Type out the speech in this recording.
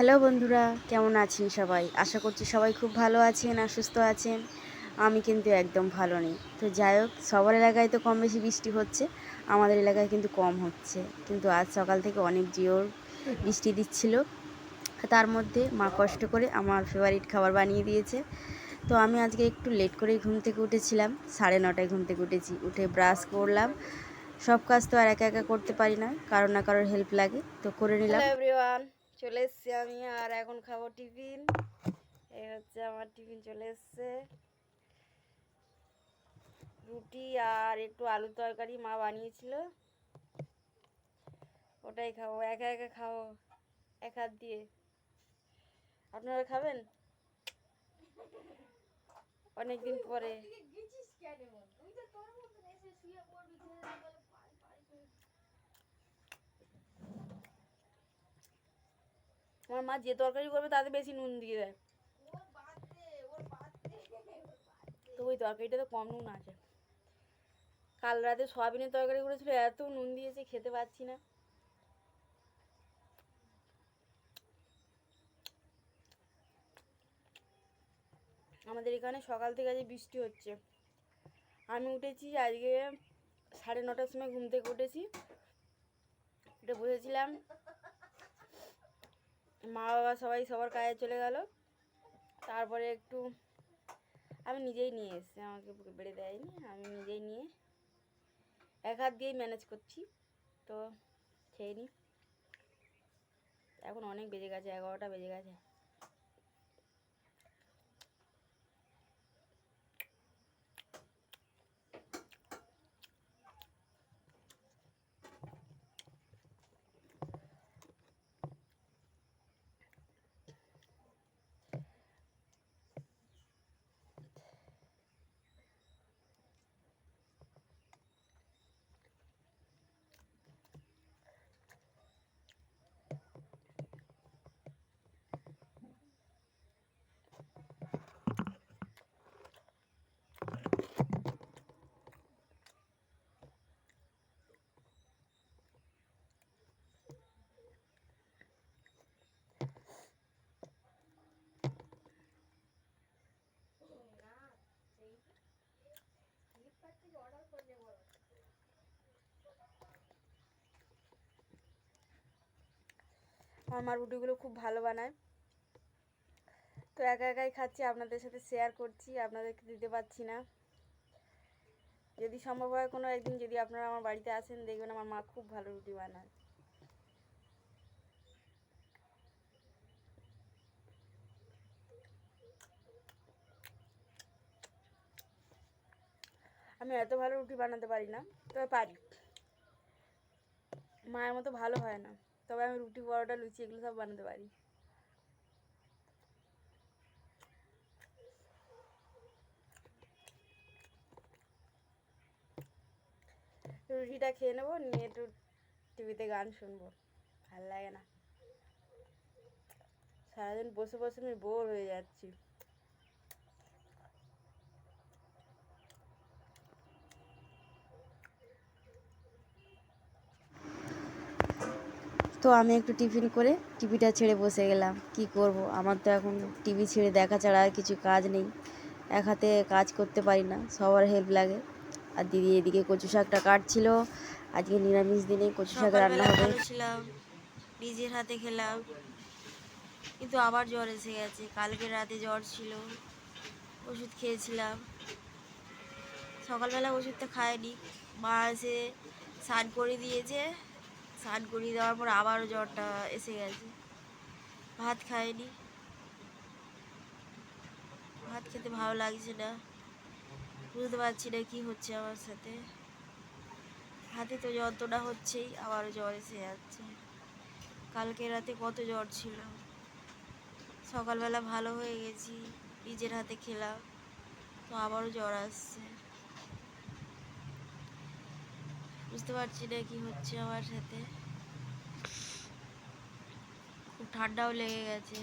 Hello বন্ধুরা, কেমন আছেন সবাই? আশা করছি সবাই খুব ভালো আছেন আর সুস্থ আছেন। আমি কিন্তু একদম ভালো নেই। তো যাই হোক, সবার এলাকায় তো কম বেশি বৃষ্টি হচ্ছে, আমাদের এলাকায় কিন্তু কম হচ্ছে। কিন্তু আজ সকাল থেকে অনেক জোর বৃষ্টি দিচ্ছিল। তার মধ্যে মা কষ্ট করে আমার ফেভারিট খাবার বানিয়ে দিয়েছে। তো আমি আজকে একটু লেট করেই ঘুম থেকে উঠেছিলাম, 9:30টায় ঘুম থেকে উঠেছি। উঠে ব্রাশ করলাম। সব কাজ তো আর একা একা করতে পারি না, কারোর না কারোর হেল্প লাগে, তো করে নিলাম। হ্যালো এভরিওয়ান, চলে এসেছি আমি, আর এখন খাবো টিফিন। এই হচ্ছে আমার টিফিন চলে এসছে, রুটি আর একটু আলু তরকারি মা বানিয়েছিল, ওটাই খাবো। একা একা খাবো এক হাত দিয়ে। আপনারা খাবেন অনেকদিন পরে। আমার মা যে তরকারি করবে তাতে বেশি নুন দিয়ে দেয়, তো ওই তরকারিটা তো কম নুন আছে। কাল রাতে সয়াবিনের তরকারি করেছিল, এত নুন দিয়েছে খেতে পাচ্ছি না। আমাদের এখানে সকাল থেকে আজ বৃষ্টি হচ্ছে। আমি উঠেছি আজকে 9:30টার সময়, ঘুম থেকে উঠেছি, উঠে বসেছিলাম। মা বাবা সবাই সবার কাজে চলে গেল। তারপরে একটু আমি নিজেই নিয়ে এসেছি, আমাকে বেড়ে দেয়নি, আমি নিজেই নিয়ে এক হাত দিয়েই ম্যানেজ করছি। তো খেয়ে নিই। এখন অনেক বেজে গেছে, 11টা বেজে গেছে। আমার মা রুটিগুলো খুব ভালো বানায়, তো একা একাই খাচ্ছি, আপনাদের সাথে শেয়ার করছি, আপনাদেরকে দিতে পারছি না। যদি সম্ভব হয় কোনো একদিন, যদি আপনারা আমার বাড়িতে আসেন, দেখবেন আমার মা খুব ভালো রুটি বানায়। আমি এত ভালো রুটি বানাতে পারি না, তবে পারি। মায়ের মতো ভালো হয় না, তবে আমি রুটি, পরোটা, লুচি এগুলো সব বানাতে পারি। রুটিটা খেয়ে নেবো, নিয়ে একটু টিভিতে গান শুনবো। ভাল লাগে না, সারাদিন বসে বসে আমি বোর হয়ে যাচ্ছি। তো আমি একটু টিফিন করে টিভিটা ছেড়ে বসে গেলাম। কি করব, আমার তো এখন টিভি ছেড়ে দেখা ছাড়া আর কিছু কাজ নেই। এক হাতে কাজ করতে পারি না, সবার হেল্প লাগে। আর দিদি এদিকে কচু শাকটা কাটছিল, আজকে নিরামিষ দিনে কচু শাক রান্না হবে। ভালো ছিলাম, নিজের হাতে খেলাম, কিন্তু আবার জ্বর এসে গেছে। কালকে রাতে জ্বর ছিল, ওষুধ খেয়েছিলাম। সকালবেলা ওষুধটা খাইনি, মা এসে স্নান করে দিয়েছে। স্নান করিয়ে দেওয়ার পর আবারও জ্বরটা এসে গেছে। ভাত খাইনি, ভাত খেতে ভালো লাগছে না, বুঝতে পারছি না কি হচ্ছে আমার সাথে। হাতে তো যন্ত্রণা হচ্ছেই, আবারও জ্বর এসে যাচ্ছে। কালকে রাতে কত জ্বর ছিল, সকালবেলা ভালো হয়ে গেছি, নিজের হাতে খেলাম, তো আবারও জ্বর আসছে। বুঝতে পারছি না কি হচ্ছে আমার সাথে। খুব ঠান্ডাও লেগে গেছে।